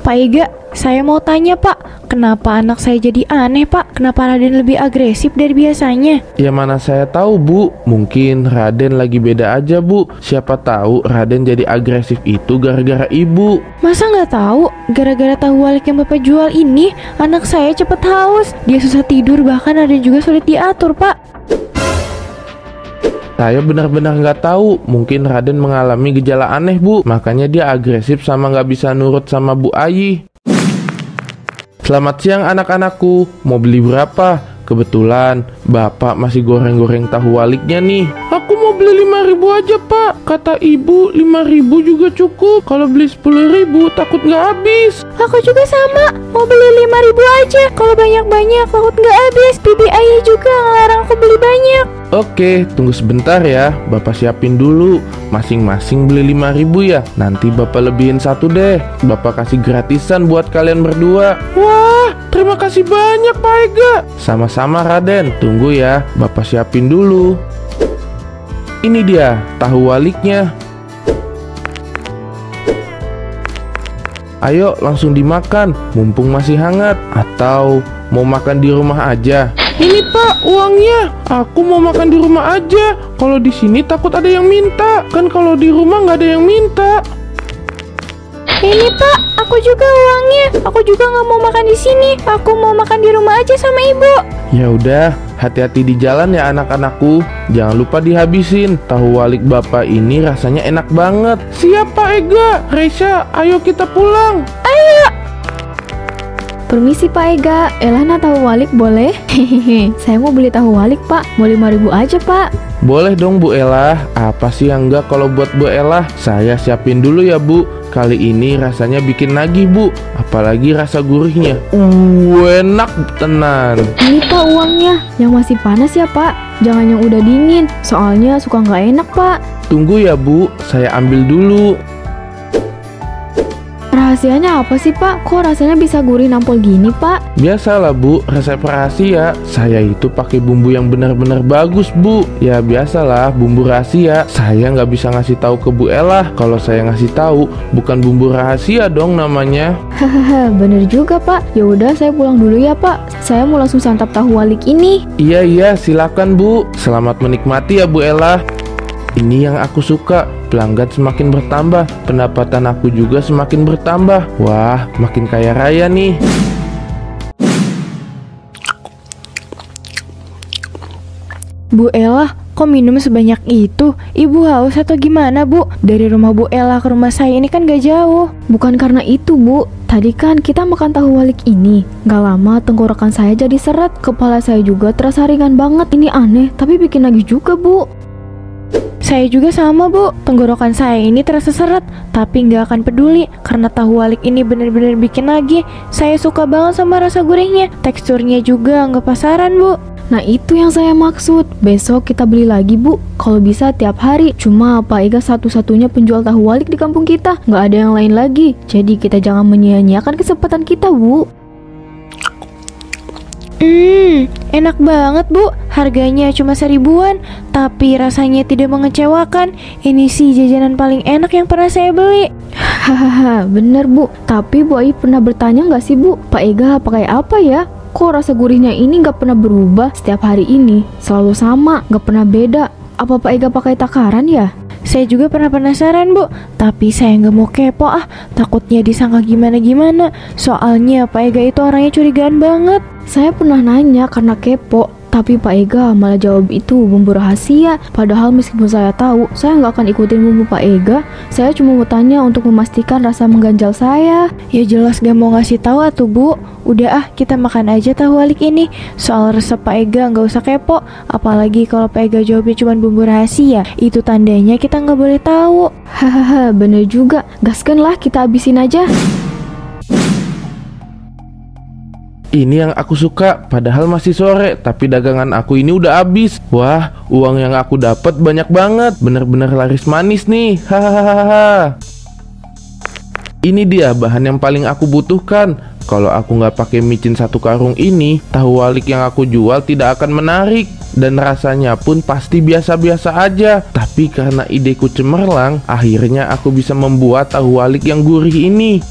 Pak Ega, saya mau tanya Pak, kenapa anak saya jadi aneh Pak? Kenapa Raden lebih agresif dari biasanya? Ya mana saya tahu Bu, mungkin Raden lagi beda aja Bu. Siapa tahu Raden jadi agresif itu gara-gara ibu. Masa nggak tahu? Gara-gara tahu walik yang Bapak jual ini, anak saya cepet haus. Dia susah tidur, bahkan Raden juga sulit diatur Pak. Saya benar-benar nggak tahu, mungkin Raden mengalami gejala aneh Bu, makanya dia agresif sama nggak bisa nurut sama Bu Ayi. Selamat siang anak-anakku, mau beli berapa? Kebetulan Bapak masih goreng-goreng tahu waliknya nih. Aku mau beli 5.000 aja Pak, kata ibu 5.000 juga cukup. Kalau beli 10.000 takut nggak habis. Aku juga sama, mau beli 5.000 aja. Kalau banyak-banyak takut nggak habis. Bibi Ayi juga ngelarang aku beli banyak. Oke, tunggu sebentar ya, Bapak siapin dulu. Masing-masing beli 5.000 ya. Nanti Bapak lebihin satu deh. Bapak kasih gratisan buat kalian berdua. Wah, terima kasih banyak Pak Ega. Sama-sama Raden, tunggu ya, Bapak siapin dulu. Ini dia, tahu waliknya. Ayo langsung dimakan, mumpung masih hangat. Atau mau makan di rumah aja? Ini Pak, uangnya. Aku mau makan di rumah aja. Kalau di sini takut ada yang minta. Kan kalau di rumah nggak ada yang minta. Ini Pak, aku juga uangnya. Aku juga nggak mau makan di sini. Aku mau makan di rumah aja sama ibu. Ya udah, hati-hati di jalan ya anak-anakku. Jangan lupa dihabisin. Tahu walik Bapak ini rasanya enak banget. Siap Pak Ega, Reisha, ayo kita pulang. Ayo. Permisi Pak Ega, Elana tahu walik boleh? Hehehe, saya mau beli tahu walik Pak, mau 5.000 aja Pak. Boleh dong Bu Ella. Apa sih yang enggak kalau buat Bu Ella? Saya siapin dulu ya Bu. Kali ini rasanya bikin nagih Bu. Apalagi rasa gurihnya. Enak tenan. Ini Pak uangnya, yang masih panas ya Pak. Jangan yang udah dingin, soalnya suka nggak enak Pak. Tunggu ya Bu, saya ambil dulu. Rahasianya apa sih Pak? Kok rasanya bisa gurih nampol gini Pak? Biasalah Bu, resep rahasia. Saya itu pakai bumbu yang benar-benar bagus Bu. Ya biasalah, bumbu rahasia. Saya nggak bisa ngasih tahu ke Bu Ella. Kalau saya ngasih tahu, bukan bumbu rahasia dong namanya. Hahaha, bener juga Pak. Ya udah saya pulang dulu ya Pak. Saya mau langsung santap tahu walik ini. Iya, silakan Bu. Selamat menikmati ya Bu Ella. Ini yang aku suka, pelanggan semakin bertambah, pendapatan aku juga semakin bertambah. Wah, makin kaya raya nih. Bu Ella, kok minum sebanyak itu? Ibu haus atau gimana Bu? Dari rumah Bu Ella ke rumah saya ini kan gak jauh. Bukan karena itu Bu. Tadi kan kita makan tahu walik ini. Gak lama tenggorokan saya jadi seret. Kepala saya juga terasa ringan banget. Ini aneh, tapi bikin nagih juga Bu. Saya juga sama Bu, tenggorokan saya ini terasa seret, tapi nggak akan peduli karena tahu walik ini bener-bener bikin nagih. Saya suka banget sama rasa gurihnya, teksturnya juga nggak pasaran Bu. Nah itu yang saya maksud. Besok kita beli lagi Bu, kalau bisa tiap hari. Cuma Pak Ega satu-satunya penjual tahu walik di kampung kita, nggak ada yang lain lagi. Jadi kita jangan menyia-nyiakan kesempatan kita Bu. Enak banget Bu. Harganya cuma 1.000-an, tapi rasanya tidak mengecewakan. Ini sih jajanan paling enak yang pernah saya beli. Hahaha, bener Bu. Tapi Bu Ai pernah bertanya nggak sih Bu, Pak Ega pakai apa ya? Kok rasa gurihnya ini nggak pernah berubah setiap hari ini? Selalu sama, nggak pernah beda. Apa Pak Ega pakai takaran ya? Saya juga pernah penasaran Bu, tapi saya nggak mau kepo takutnya disangka gimana-gimana. Soalnya Pak Ega itu orangnya curigaan banget. Saya pernah nanya karena kepo, tapi Pak Ega malah jawab itu bumbu rahasia. Padahal meskipun saya tahu, saya nggak akan ikutin bumbu Pak Ega. Saya cuma mau tanya untuk memastikan rasa mengganjal saya. Ya jelas gak mau ngasih tahu atuh Bu. Udah kita makan aja tahu walik ini. Soal resep Pak Ega nggak usah kepo. Apalagi kalau Pak Ega jawabnya cuma bumbu rahasia, itu tandanya kita nggak boleh tahu. Hahaha, bener juga. Gaskan lah, kita habisin aja. Ini yang aku suka, padahal masih sore, tapi dagangan aku ini udah habis. Wah, uang yang aku dapat banyak banget, bener-bener laris manis nih. Hahaha. Ini dia bahan yang paling aku butuhkan. Kalau aku nggak pakai micin 1 karung ini, tahu walik yang aku jual tidak akan menarik. Dan rasanya pun pasti biasa-biasa aja. Tapi karena ideku cemerlang, akhirnya aku bisa membuat tahu walik yang gurih ini.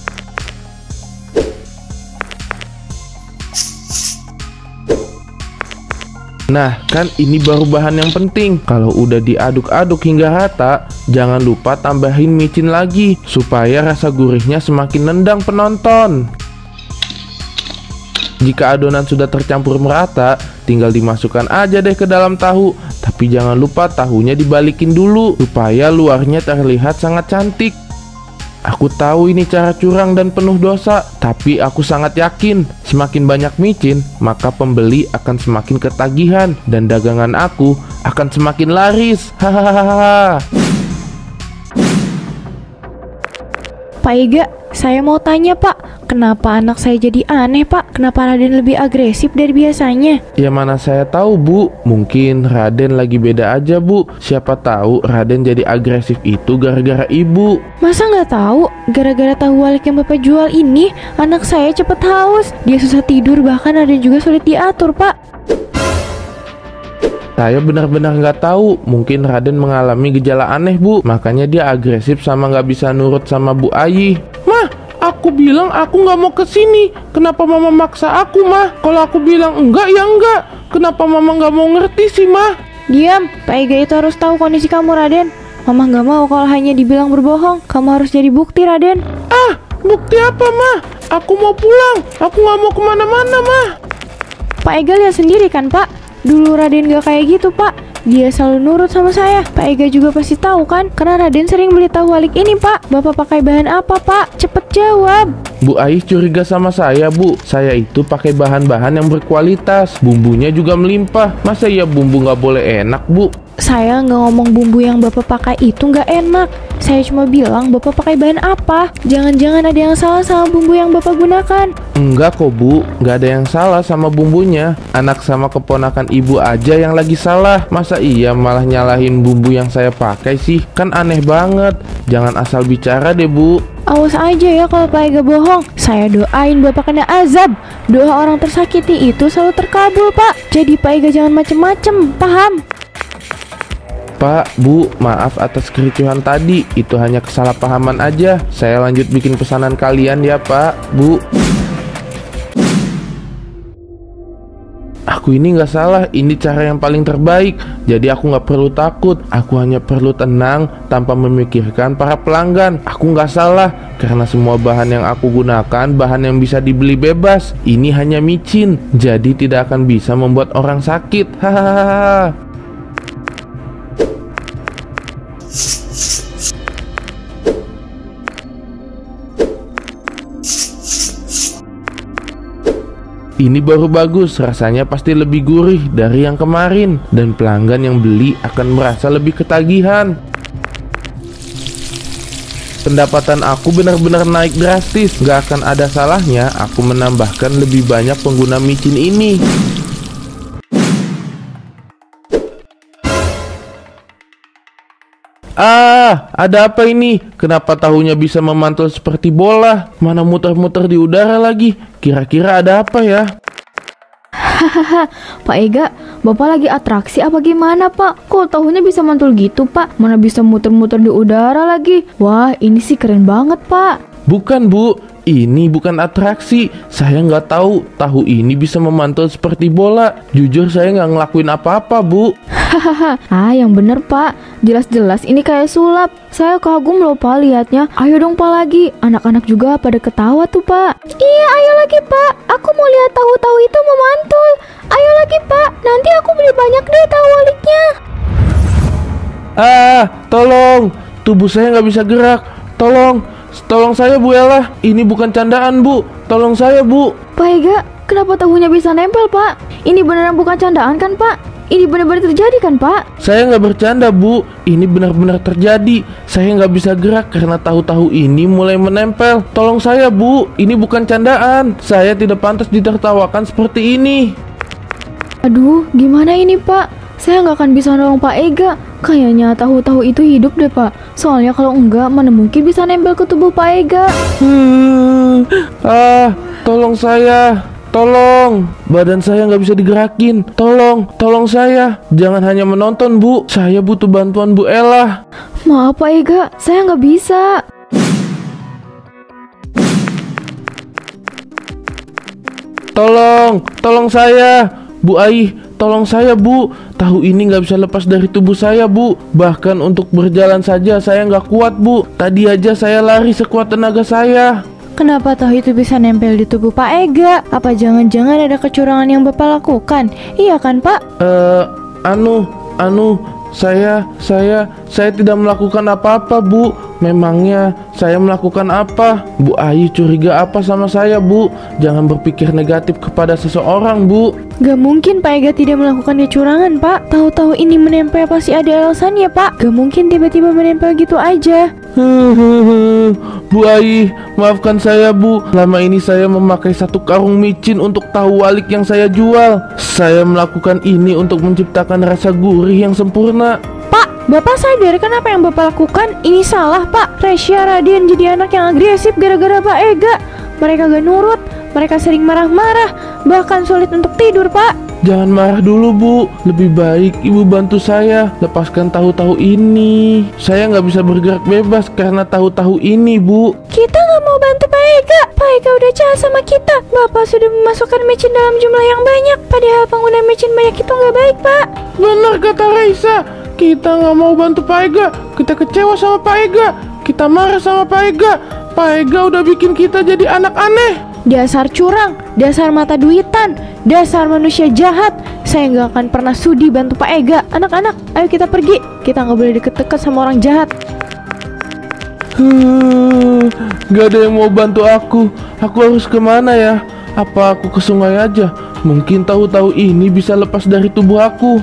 Nah, kan ini baru bahan yang penting. Kalau udah diaduk-aduk hingga rata, jangan lupa tambahin micin lagi supaya rasa gurihnya semakin nendang penonton. Jika adonan sudah tercampur merata, tinggal dimasukkan aja deh ke dalam tahu. Tapi jangan lupa tahunya dibalikin dulu supaya luarnya terlihat sangat cantik. Aku tahu ini cara curang dan penuh dosa, tapi aku sangat yakin semakin banyak micin, maka pembeli akan semakin ketagihan dan dagangan aku akan semakin laris. Hahaha. Pak Ega, saya mau tanya Pak, kenapa anak saya jadi aneh Pak? Kenapa Raden lebih agresif dari biasanya? Ya mana saya tahu Bu, mungkin Raden lagi beda aja Bu. Siapa tahu Raden jadi agresif itu gara-gara ibu. Masa nggak tahu? Gara-gara tahu walik yang Bapak jual ini, anak saya cepet haus. Dia susah tidur, bahkan Raden juga sulit diatur Pak. Saya benar-benar nggak tahu, mungkin Raden mengalami gejala aneh Bu, makanya dia agresif sama nggak bisa nurut sama Bu Ayi. Mah, aku bilang aku nggak mau kesini, kenapa Mama maksa aku Mah? Kalau aku bilang enggak ya enggak, kenapa Mama nggak mau ngerti sih Mah? Diam, Pak Ega itu harus tahu kondisi kamu Raden. Mama nggak mau kalau hanya dibilang berbohong. Kamu harus jadi bukti Raden. Ah, bukti apa Mah? Aku mau pulang, aku nggak mau kemana-mana Mah. Pak Ega lihat sendiri kan Pak, dulu Raden gak kayak gitu Pak. Dia selalu nurut sama saya. Pak Ega juga pasti tahu kan, karena Raden sering beli tahu walik ini Pak. Bapak pakai bahan apa Pak? Cepet jawab. Bu Ayi curiga sama saya Bu, saya itu pakai bahan-bahan yang berkualitas, bumbunya juga melimpah. Masa ya bumbu nggak boleh enak Bu? Saya nggak ngomong bumbu yang Bapak pakai itu nggak enak. Saya cuma bilang Bapak pakai bahan apa. Jangan-jangan ada yang salah sama bumbu yang Bapak gunakan. Enggak kok Bu, nggak ada yang salah sama bumbunya. Anak sama keponakan ibu aja yang lagi salah. Masa iya malah nyalahin bumbu yang saya pakai sih? Kan aneh banget. Jangan asal bicara deh Bu. Awas aja ya kalau Pak Ega bohong. Saya doain Bapak kena azab. Doa orang tersakiti itu selalu terkabul Pak. Jadi Pak Ega jangan macem-macem, paham? Pak, Bu, maaf atas kericuhan tadi. Itu hanya kesalahpahaman aja. Saya lanjut bikin pesanan kalian ya Pak, Bu. Aku ini nggak salah, ini cara yang paling terbaik. Jadi aku nggak perlu takut, aku hanya perlu tenang tanpa memikirkan para pelanggan. Aku nggak salah, karena semua bahan yang aku gunakan bahan yang bisa dibeli bebas. Ini hanya micin, jadi tidak akan bisa membuat orang sakit. Hahaha. Ini baru bagus, rasanya pasti lebih gurih dari yang kemarin. Dan pelanggan yang beli akan merasa lebih ketagihan. Pendapatan aku benar-benar naik drastis. Gak akan ada salahnya aku menambahkan lebih banyak pengguna micin ini. Ah, ada apa ini? Kenapa tahunya bisa memantul seperti bola? Mana muter-muter di udara lagi? Kira-kira ada apa ya? Hahaha, Pak Ega, Bapak lagi atraksi apa gimana Pak? Kok tahunya bisa mantul gitu Pak? Mana bisa muter-muter di udara lagi? Wah, ini sih keren banget Pak. Bukan Bu, ini bukan atraksi. Saya nggak tahu tahu ini bisa memantul seperti bola. Jujur saya nggak ngelakuin apa-apa Bu. Hahaha, yang bener Pak. Jelas-jelas ini kayak sulap. Saya kagum loh Pak lihatnya. Ayo dong Pak lagi. Anak-anak juga pada ketawa tuh Pak. Iya, ayo lagi Pak. Aku mau lihat tahu-tahu itu memantul. Ayo lagi Pak. Nanti aku beli banyak deh tahu waliknya. Ah, tolong. Tubuh saya nggak bisa gerak. Tolong saya Bu Ella. Ini bukan candaan Bu. Tolong saya Bu. Pak Ega, kenapa tahunya bisa nempel Pak? Ini beneran bukan candaan kan Pak? Ini benar-benar terjadi kan Pak? Saya nggak bercanda Bu. Ini benar-benar terjadi. Saya nggak bisa gerak karena tahu-tahu ini mulai menempel. Tolong saya Bu. Ini bukan candaan. Saya tidak pantas ditertawakan seperti ini. Aduh, gimana ini Pak? Saya nggak akan bisa nolong Pak Ega. Kayaknya tahu-tahu itu hidup deh Pak. Soalnya kalau enggak, mana mungkin bisa nempel ke tubuh Pak Ega. Tolong saya. Tolong, badan saya nggak bisa digerakin. Tolong saya. Jangan hanya menonton Bu. Saya butuh bantuan Bu Ella. Maaf Pak Ega, saya nggak bisa. Tolong saya. Bu Ayi, tolong saya Bu. Tahu ini nggak bisa lepas dari tubuh saya Bu. Bahkan untuk berjalan saja saya nggak kuat Bu. Tadi aja saya lari sekuat tenaga saya. Kenapa tahu itu bisa nempel di tubuh Pak Ega? Apa jangan-jangan ada kecurangan yang Bapak lakukan? Iya kan Pak? Saya tidak melakukan apa-apa Bu. Memangnya saya melakukan apa? Bu Ayu curiga apa sama saya Bu? Jangan berpikir negatif kepada seseorang Bu. Gak mungkin Pak Ega tidak melakukan kecurangan Pak. Tahu-tahu ini menempel pasti ada alasannya Pak. Gak mungkin tiba-tiba menempel gitu aja. Bu Ai, maafkan saya Bu. Lama ini saya memakai satu karung micin untuk tahu walik yang saya jual. Saya melakukan ini untuk menciptakan rasa gurih yang sempurna. Pak, Bapak sadar kan apa yang Bapak lakukan? Ini salah Pak. Resya Raden jadi anak yang agresif gara-gara Pak Ega. Mereka gak nurut, mereka sering marah-marah, bahkan sulit untuk tidur Pak. Jangan marah dulu Bu. Lebih baik Ibu bantu saya lepaskan tahu-tahu ini. Saya nggak bisa bergerak bebas karena tahu-tahu ini Bu. Kita nggak mau bantu Pak Ega. Pak Ega udah jahat sama kita. Bapak sudah memasukkan micin dalam jumlah yang banyak. Padahal pengguna micin banyak itu nggak baik Pak. Benar kata Raisa. Kita nggak mau bantu Pak Ega. Kita kecewa sama Pak Ega. Kita marah sama Pak Ega. Pak Ega udah bikin kita jadi anak aneh. Dasar curang, dasar mata duitan, dasar manusia jahat. Saya nggak akan pernah sudi bantu Pak Ega. Anak-anak, ayo kita pergi. Kita nggak boleh deket-deket sama orang jahat. Gak ada yang mau bantu aku. Aku harus kemana ya? Apa aku ke sungai aja? Mungkin tahu-tahu ini bisa lepas dari tubuh aku.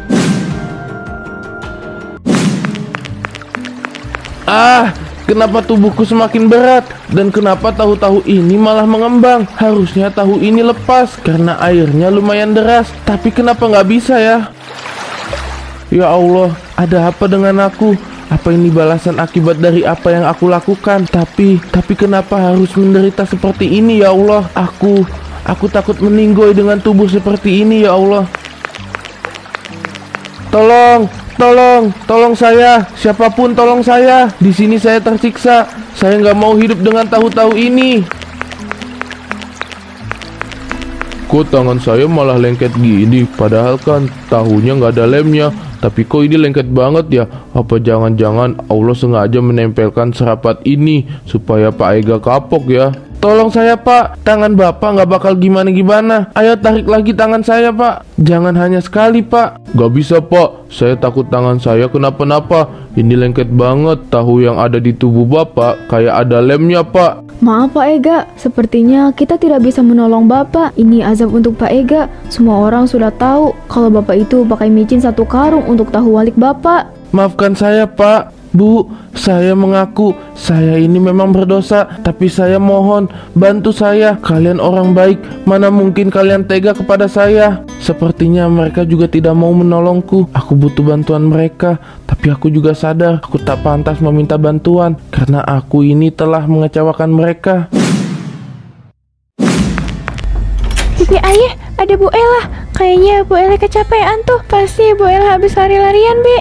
Kenapa tubuhku semakin berat? Dan kenapa tahu-tahu ini malah mengembang? Harusnya tahu ini lepas karena airnya lumayan deras. Tapi kenapa nggak bisa ya? Ya Allah, ada apa dengan aku? Apa ini balasan akibat dari apa yang aku lakukan? Tapi kenapa harus menderita seperti ini ya Allah? Aku takut meninggoy dengan tubuh seperti ini ya Allah. Tolong saya, siapapun tolong saya. Di sini saya tersiksa. Saya nggak mau hidup dengan tahu-tahu ini. Kok tangan saya malah lengket gini? Padahal kan tahunya nggak ada lemnya. Tapi kok ini lengket banget ya? Apa jangan-jangan Allah sengaja menempelkan serapat ini supaya Pak Ega kapok ya? Tolong saya Pak, tangan Bapak nggak bakal gimana-gimana. Ayo tarik lagi tangan saya Pak. Jangan hanya sekali Pak. Gak bisa Pak, saya takut tangan saya kenapa-napa. Ini lengket banget, tahu yang ada di tubuh Bapak kayak ada lemnya Pak. Maaf Pak Ega, sepertinya kita tidak bisa menolong Bapak. Ini azab untuk Pak Ega. Semua orang sudah tahu kalau Bapak itu pakai micin satu karung untuk tahu walik Bapak. Maafkan saya Pak. Bu, saya mengaku saya ini memang berdosa, tapi saya mohon bantu saya. Kalian orang baik, mana mungkin kalian tega kepada saya. Sepertinya mereka juga tidak mau menolongku. Aku butuh bantuan mereka, tapi aku juga sadar aku tak pantas meminta bantuan karena aku ini telah mengecewakan mereka. Bibi Ayah, ada Bu Ella. Kayaknya Bu Ella kecapean tuh. Pasti Bu Ella habis lari-larian, Bi.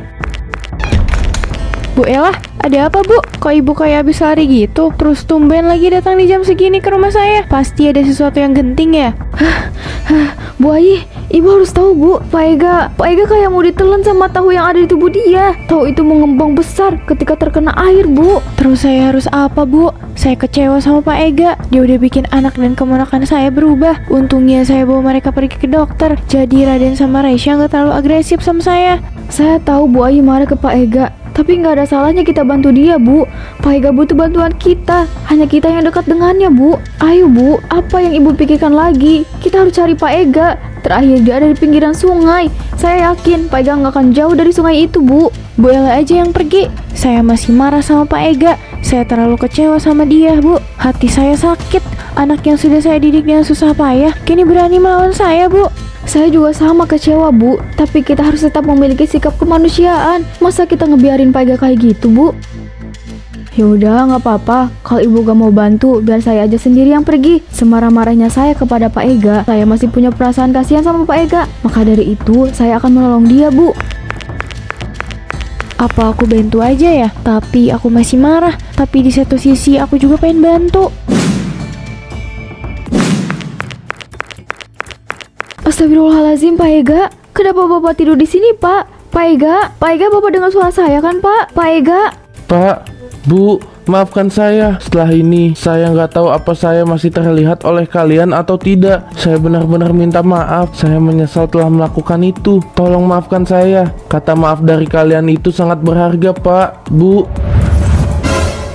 Bu Ella, ada apa Bu? Kok ibu kayak habis lari gitu? Terus tumben lagi datang di jam segini ke rumah saya. Pasti ada sesuatu yang genting ya? Bu Ayi, ibu harus tahu Bu, Pak Ega kayak mau ditelan sama tahu yang ada di tubuh dia. Tahu itu mengembang besar ketika terkena air Bu. Terus saya harus apa Bu? Saya kecewa sama Pak Ega. Dia udah bikin anak dan keponakan saya berubah. Untungnya saya bawa mereka pergi ke dokter. Jadi Raden sama Raisya nggak terlalu agresif sama saya. Saya tahu Bu Ayi marah ke Pak Ega, tapi nggak ada salahnya kita bantu dia Bu. Pak Ega butuh bantuan kita. Hanya kita yang dekat dengannya Bu. Ayo Bu, apa yang ibu pikirkan lagi? Kita harus cari Pak Ega. Terakhir dia ada di pinggiran sungai. Saya yakin Pak Ega nggak akan jauh dari sungai itu Bu. Bu Ella aja yang pergi. Saya masih marah sama Pak Ega. Saya terlalu kecewa sama dia Bu. Hati saya sakit. Anak yang sudah saya didik dengan susah payah kini berani melawan saya Bu. Saya juga sama kecewa Bu, tapi kita harus tetap memiliki sikap kemanusiaan. Masa kita ngebiarin Pak Ega kayak gitu Bu? Yaudah, nggak apa-apa. Kalau ibu gak mau bantu, biar saya aja sendiri yang pergi. Semarah-marahnya saya kepada Pak Ega, saya masih punya perasaan kasihan sama Pak Ega. Maka dari itu, saya akan menolong dia Bu. Apa aku bantu aja ya? Tapi aku masih marah. Tapi di satu sisi aku juga pengen bantu. Astagfirullahaladzim Pak Ega, Kenapa Bapak tidur di sini, Pak? Pak Ega, Bapak dengar suara saya kan, Pak? Pak Ega. Pak, Bu, maafkan saya. Setelah ini, saya nggak tahu apa saya masih terlihat oleh kalian atau tidak. Saya benar-benar minta maaf. Saya menyesal telah melakukan itu. Tolong maafkan saya. Kata maaf dari kalian itu sangat berharga, Pak, Bu.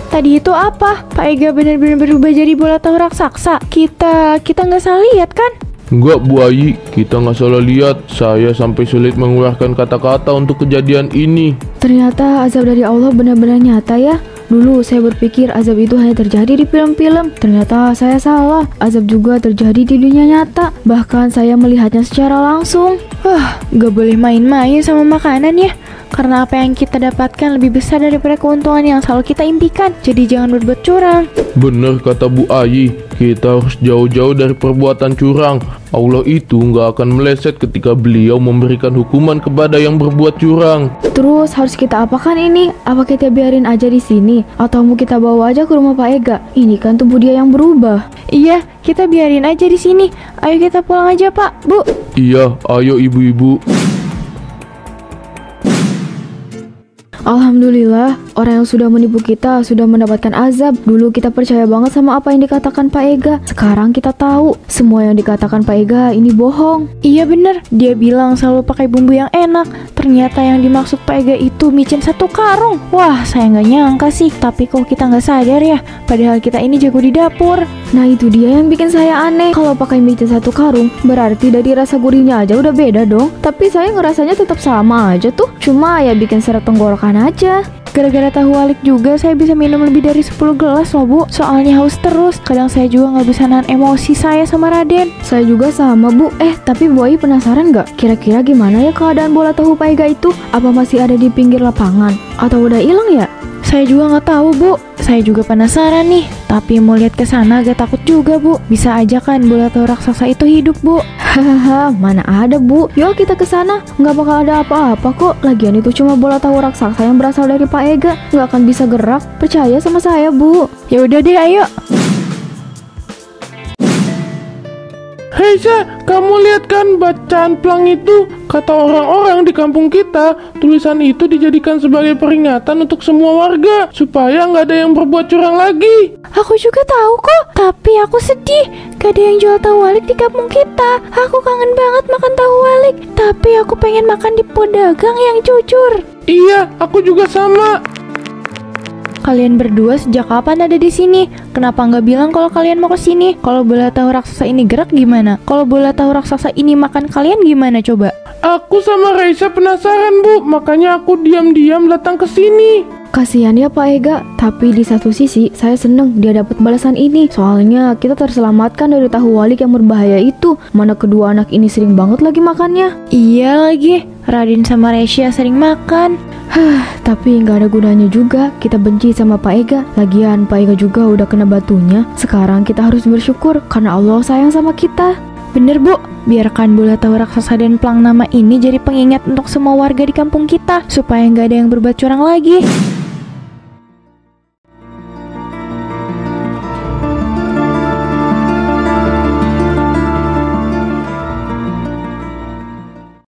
Tadi itu apa? Pak Ega benar-benar berubah jadi bola tahu raksasa. Kita nggak salah lihat kan? Enggak, Bu Ayi, kita nggak salah lihat. Saya sampai sulit mengeluarkan kata-kata untuk kejadian ini. Ternyata azab dari Allah benar-benar nyata ya. Dulu saya berpikir azab itu hanya terjadi di film-film. Ternyata saya salah. Azab juga terjadi di dunia nyata. Bahkan saya melihatnya secara langsung. Gak boleh main-main sama makanan ya. Karena apa yang kita dapatkan lebih besar daripada keuntungan yang selalu kita impikan. Jadi jangan berbuat curang. Benar kata Bu Ayi, kita harus jauh-jauh dari perbuatan curang. Allah itu nggak akan meleset ketika beliau memberikan hukuman kepada yang berbuat curang. Terus harus kita apakan ini? Apa kita biarin aja di sini? Atau mau kita bawa aja ke rumah Pak Ega? Ini kan tubuh dia yang berubah. Iya, kita biarin aja di sini. Ayo kita pulang aja, Pak, Bu. Iya, ayo ibu-ibu. Alhamdulillah, orang yang sudah menipu kita sudah mendapatkan azab. Dulu kita percaya banget sama apa yang dikatakan Pak Ega. Sekarang kita tahu semua yang dikatakan Pak Ega ini bohong. Iya bener, dia bilang selalu pakai bumbu yang enak. Ternyata yang dimaksud Pak Ega itu micin 1 karung. Wah, saya nggak nyangka sih. Tapi kok kita nggak sadar ya? Padahal kita ini jago di dapur. Nah itu dia yang bikin saya aneh. Kalau pakai micin 1 karung, berarti dari rasa gurihnya aja udah beda dong. Tapi saya ngerasanya tetap sama aja tuh. Cuma ya bikin seret tenggorokan aja. Gara-gara tahu walik juga saya bisa minum lebih dari 10 gelas loh, Bu. Soalnya haus terus. Kadang saya juga nggak bisa nahan emosi saya sama Raden. Saya juga sama, Bu. Tapi Bu Ayi penasaran nggak? Kira-kira gimana ya keadaan bola tahu Pak Ega itu? Apa masih ada di pinggir lapangan? Atau udah hilang ya? Saya juga nggak tahu, Bu. Saya juga penasaran nih. Tapi mau lihat ke sana agak takut juga, Bu. Bisa aja kan bola tahu raksasa itu hidup, Bu. Hahaha, mana ada, Bu. Yuk kita ke sana. Nggak bakal ada apa-apa kok. Lagian itu cuma bola tahu raksasa yang berasal dari Pak Ega. Nggak akan bisa gerak. Percaya sama saya, Bu. Ya udah deh, ayo. Hei Sya, kamu lihat kan bacaan plang itu? Kata orang-orang di kampung kita, tulisan itu dijadikan sebagai peringatan untuk semua warga supaya nggak ada yang berbuat curang lagi. Aku juga tahu kok, tapi aku sedih. Gak ada yang jual tahu walik di kampung kita. Aku kangen banget makan tahu walik, tapi aku pengen makan di pedagang yang jujur. Iya, aku juga sama. Kalian berdua sejak kapan ada di sini? Kenapa nggak bilang kalau kalian mau ke sini? Kalau bola tahu raksasa ini gerak gimana? Kalau bola tahu raksasa ini makan kalian gimana coba? Aku sama Raisa penasaran, Bu. Makanya aku diam-diam datang ke sini. Kasihan ya Pak Ega, tapi di satu sisi saya seneng dia dapat balasan ini. Soalnya kita terselamatkan dari tahu walik yang berbahaya itu. Mana kedua anak ini sering banget lagi makannya. Iya lagi, Raden sama Resya sering makan. Tapi nggak ada gunanya juga kita benci sama Pak Ega. Lagian Pak Ega juga udah kena batunya. Sekarang kita harus bersyukur karena Allah sayang sama kita. Bener, Bu, biarkan bola tahu raksasa dan plang nama ini jadi pengingat untuk semua warga di kampung kita supaya nggak ada yang berbuat curang lagi.